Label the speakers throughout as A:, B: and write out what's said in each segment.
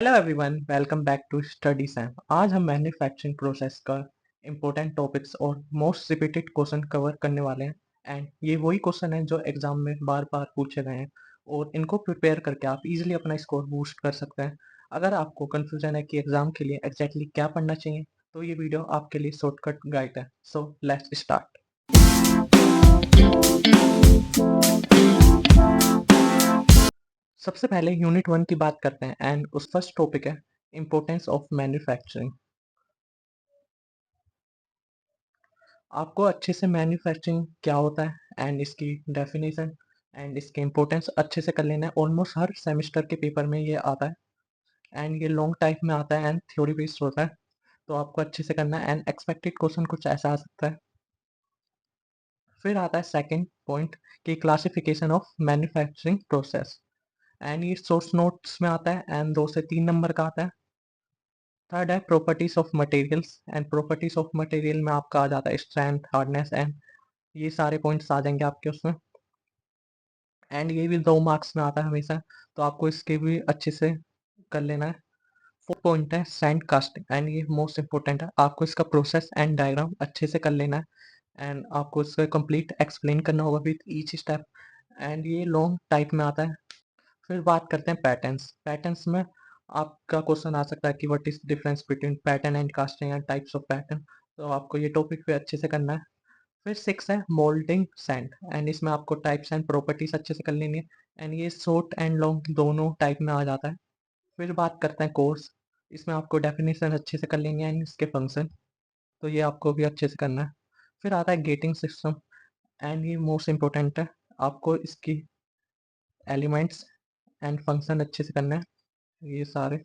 A: Hello everyone, welcome back to study Sam. आज हम manufacturing process का इम्पोर्टेंट टॉपिक्स और मोस्ट रिपीटेड क्वेश्चन कवर करने वाले हैं। एंड ये वही क्वेश्चन है जो एग्जाम में बार बार पूछे गए हैं और इनको प्रिपेयर करके आप इजीली अपना स्कोर बूस्ट कर सकते हैं। अगर आपको कंफ्यूजन है कि एग्जाम के लिए एग्जैक्टली क्या पढ़ना चाहिए, तो ये वीडियो आपके लिए शॉर्टकट गाइड है। So let's start. सबसे पहले यूनिट 1 की बात करते हैं एंड उस फर्स्ट टॉपिक है इम्पोर्टेंस ऑफ मैन्युफैक्चरिंग। आपको अच्छे से मैन्युफैक्चरिंग क्या होता है एंड इसकी डेफिनेशन एंड इसके इम्पोर्टेंस अच्छे से कर लेना है। ऑलमोस्ट हर सेमेस्टर के पेपर में ये आता है एंड ये लॉन्ग टाइप में आता है एंड थ्योरी बेस्ड होता है, तो आपको अच्छे से करना है एंड एक्सपेक्टेड क्वेश्चन कुछ ऐसा आ सकता है। फिर आता है सेकंड पॉइंट की classification of manufacturing process and ये सोर्स नोट्स में आता है एंड 2 से 3 नंबर का आता है। थर्ड है properties of materials and properties of material में आपका आ जाता है स्ट्रेंथ, हार्डनेस एंड ये सारे पॉइंट्स आ जाएंगे आपके उसमें। एंड ये भी 2 मार्क्स में आता है हमेशा, तो आपको इसके भी अच्छे से कर लेना है। फोर्थ पॉइंट है सैंड कास्टिंग एंड ये मोस्ट इंपॉर्टेंट है, आपको इसका प्रोसेस एंड डायग्राम अच्छे से कर लेना है एंड आपको इसका कंप्लीट एक्सप्लेन करना होगा विद ईच स्टेप एंड ये लॉन्ग टाइप में आता है। फिर बात करते हैं पैटर्न्स। पैटर्न्स में आपका क्वेश्चन आ सकता है कि what is difference between pattern and casting and types of pattern, तो आपको ये टॉपिक पे अच्छे से करना है। फिर 6 है मोल्डिंग सैंड एंड इसमें आपको टाइप्स एंड प्रॉपर्टीज अच्छे से कर लेनी है एंड ये शॉर्ट एंड लॉन्ग दोनों टाइप में आ जाता है। फिर बात करते हैं कोर्स। इसमें आपको डेफिनेशन अच्छे से कर लेंगे एंड इसके फंक्शन, तो ये आपको भी अच्छे से करना है। फिर आता है गेटिंग सिस्टम एंड ये मोस्ट इंपॉर्टेंट है, आपको इसकी एलिमेंट्स एंड फंक्शन अच्छे से करना है ये सारे।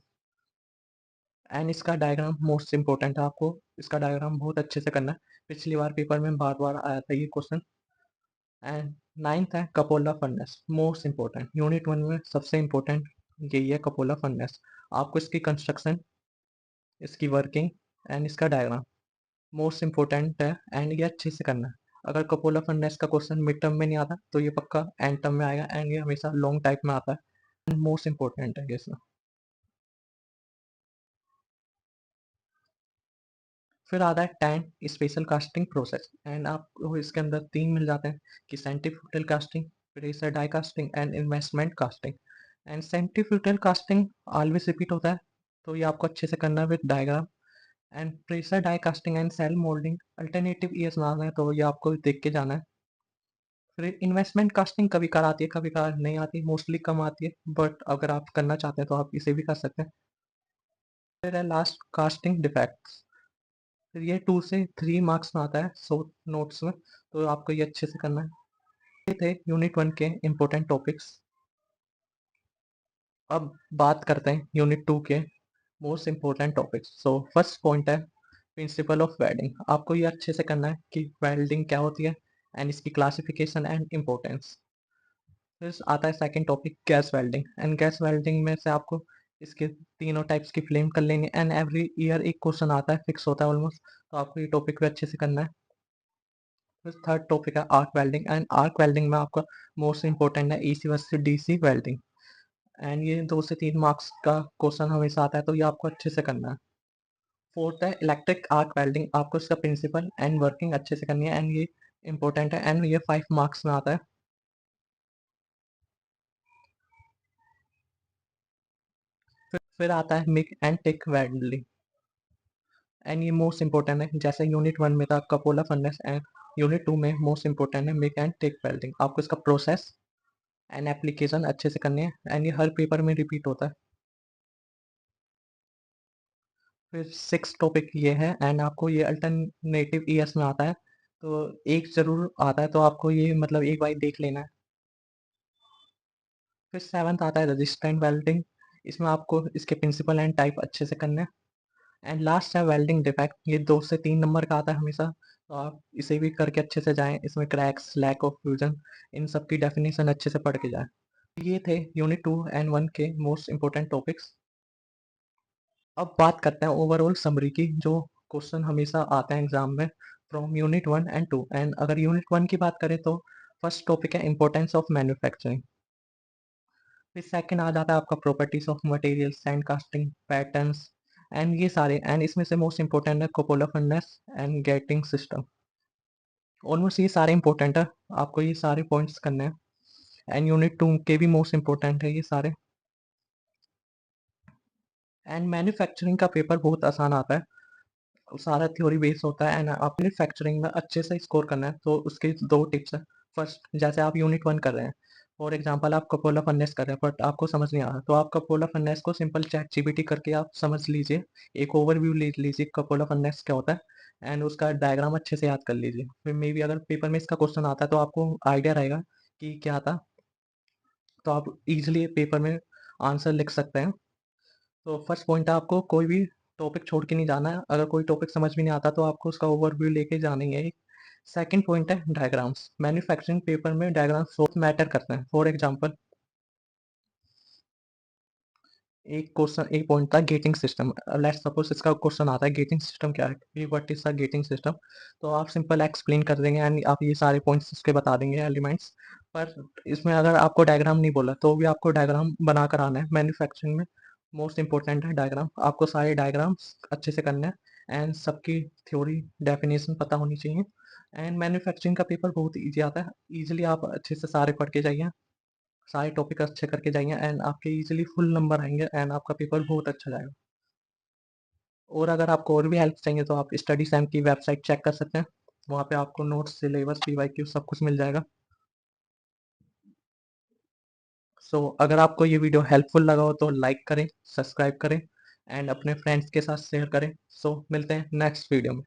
A: एंड इसका डायग्राम मोस्ट इंपॉर्टेंट है, आपको इसका डायग्राम बहुत अच्छे से करना है। पिछली बार पेपर में बार बार आया था ये क्वेश्चन। एंड नाइन्थ है Coppola furnace, most important unit 1 में सबसे इंपॉर्टेंट यही है कपोला फर्नेस। आपको इसकी कंस्ट्रक्शन, इसकी वर्किंग एंड इसका डायग्राम मोस्ट इंपॉर्टेंट है एंड ये अच्छे से करना है। अगर कपोला फर्नेस का क्वेश्चन मिड टर्म में नहीं आता तो ये पक्का एंड टर्म में आएगा एंड ये हमेशा लॉन्ग टाइप में आता है, मोस्ट इंपॉर्टेंट है ये इसमें। फिर आता है ten special casting process and आपको इसके अंदर 3 मिल जाते हैं कि centrifugal casting, pressure die casting and investment casting. And centrifugal casting always repeat होता है, तो ये आपको अच्छे से करना है with diagram. And pressure die casting and shell moulding alternative years नाम है, तो ये आपको देख के जाना है। फिर इन्वेस्टमेंट कास्टिंग कभी कभार आती है, कभी कभार नहीं आती, मोस्टली कम आती है, बट अगर आप करना चाहते हैं तो आप इसे भी कर सकते हैं। फिर है लास्ट कास्टिंग डिफेक्ट्स, फिर ये 2 से 3 मार्क्स में आता है शॉर्ट नोट्स में, तो आपको ये अच्छे से करना है। ये थे यूनिट 1 के इम्पोर्टेंट टॉपिक्स। अब बात करते हैं यूनिट 2 के most important topics. So first point है प्रिंसिपल ऑफ वेल्डिंग। आपको ये अच्छे से करना है कि वेल्डिंग क्या होती है एंड इसकी क्लासिफिकेशन एंड इम्पोर्टेंस। फिर आता है second topic gas welding and gas welding में से आपको इसके तीनों टाइप्स की फ्लेम कर लेंगे एंड एवरी ईयर एक क्वेश्चन आता है, फिक्स होता है ऑलमोस्ट, तो आपको ये टॉपिक भी अच्छे से करना है। फिर थर्ड टॉपिक है arc welding and arc welding में आपका मोस्ट इंपॉर्टेंट है AC versus DC welding and ये 2 से 3 मार्क्स का क्वेश्चन हमेशा आता है, तो ये आपको अच्छे से करना है। फोर्थ है इलेक्ट्रिक आर्क वेल्डिंग, आपको इसका प्रिंसिपल एंड वर्किंग अच्छे से करनी है एंड ये इंपॉर्टेंट है एंड ये 5 मार्क्स में आता है। फिर आता है MiG and tick welding and ये मोस्ट इंपॉर्टेंट है, जैसे यूनिट 1 में था कपोला फर्नेस एंड यूनिट 2 में मोस्ट इंपॉर्टेंट है मिग एंड टिक वेल्डिंग। आपको इसका प्रोसेस एंड एप्लीकेशन अच्छे से करनी है एंड ये हर पेपर में रिपीट होता है। फिर सिक्स टॉपिक ये है एंड आपको ये अल्टरनेटिव ईयर्स में आता है, तो एक जरूर आता है, तो आपको ये मतलब एक बार देख लेना है। फिर सेवन्थ आता है रेजिस्टेंट वेल्डिंग, इसमें आपको इसके प्रिंसिपल एंड टाइप अच्छे से करना है। एंड लास्ट है वेल्डिंग डिफेक्ट, ये 2 से 3 नंबर का आता है हमेशा, तो आप इसे भी करके अच्छे से जाएं। इसमें क्रैक्स, लैक ऑफ फ्यूजन, इन सब की डेफिनेशन अच्छे से पढ़ के जाएं। ये थे यूनिट 2 एंड 1 के मोस्ट इंपॉर्टेंट टॉपिक्स। अब बात करते हैं ओवरऑल समरी की, जो क्वेश्चन हमेशा आते हैं एग्जाम में फ्रॉम यूनिट 1 एंड 2। एंड अगर यूनिट 1 की बात करें तो फर्स्ट टॉपिक है इंपॉर्टेंस ऑफ मैन्युफैक्चरिंग फिर सेकंड आ जाता है आपका properties of material, sand casting patterns and ये सारे, एंड इसमें से मोस्ट इंपॉर्टेंट है कुपोला furnace and getting system. Almost ये सारे इंपॉर्टेंट है, आपको ये सारे पॉइंट्स करने हैं। एंड यूनिट 2 के भी मोस्ट इंपॉर्टेंट है ये सारे। एंड मैन्युफैक्चरिंग का पेपर बहुत आसान आता है, सारा थ्योरी बेस होता है, एंड आप मैन्युफैक्चरिंग में अच्छे से स्कोर करना है तो उसके दो टिप्स हैं। फर्स्ट, जैसे आप यूनिट 1 कर रहे हैं, फॉर एग्जांपल आप कपोला फर्नेस कर रहे हैं बट आपको समझ नहीं आ रहा, तो आप कपोला फर्नेस को सिंपल चैट जीपीटी करके आप समझ लीजिए, एक ओवरव्यू ले लीजिए कपोला फर्नेस क्या होता है, एंड उसका डायग्राम अच्छे से याद कर लीजिए। फिर मे बी अगर पेपर में इसका क्वेश्चन आता है तो आपको आइडिया रहेगा कि क्या था, तो आप इजिली पेपर में आंसर लिख सकते हैं। तो फर्स्ट पॉइंट है, आपको कोई भी टॉपिक छोड़ के नहीं जाना है, अगर कोई टॉपिक समझ में नहीं आता तो आपको उसका ओवरव्यू लेके जाना ही है। सेकंड पॉइंट है डायग्राम्स, मैन्युफैक्चरिंग पेपर में डायग्राम्स बहुत मैटर करते हैं। फॉर एग्जांपल एक क्वेश्चन, एक पॉइंट था गेटिंग सिस्टम, लेट्स सपोज इसका क्वेश्चन आता है गेटिंग सिस्टम क्या है, what is the getting system, तो आप सिंपल एक्सप्लेन कर देंगे एंड आप ये सारे पॉइंट्स उसके बता देंगे एलिमेंट्स। पर इसमें अगर आपको डायग्राम नहीं बोला तो भी आपको डायग्राम बना कर आना है। मैन्युफैक्चरिंग में मोस्ट इंपॉर्टेंट है डायग्राम, आपको सारे डायग्राम्स अच्छे से करने हैं एंड सबकी थ्योरी डेफिनेशन पता होनी चाहिए। एंड मैन्युफैक्चरिंग का पेपर बहुत ईजी आता है, ईजिली आप अच्छे से सारे पढ़ के जाइए, सारे टॉपिक अच्छे करके जाइए एंड आपके इजीली फुल नंबर आएंगे एंड आपका पेपर बहुत अच्छा जाएगा। और अगर आपको और भी हेल्प चाहिए तो आप स्टडी सैम की वेबसाइट चेक कर सकते हैं, वहाँ पे आपको नोट्स, सिलेबस, पीवाईक्यू सब कुछ मिल जाएगा। सो अगर आपको ये वीडियो हेल्पफुल लगा हो तो लाइक करें, सब्सक्राइब करें एंड अपने फ्रेंड्स के साथ शेयर करें। सो मिलते हैं नेक्स्ट वीडियो में।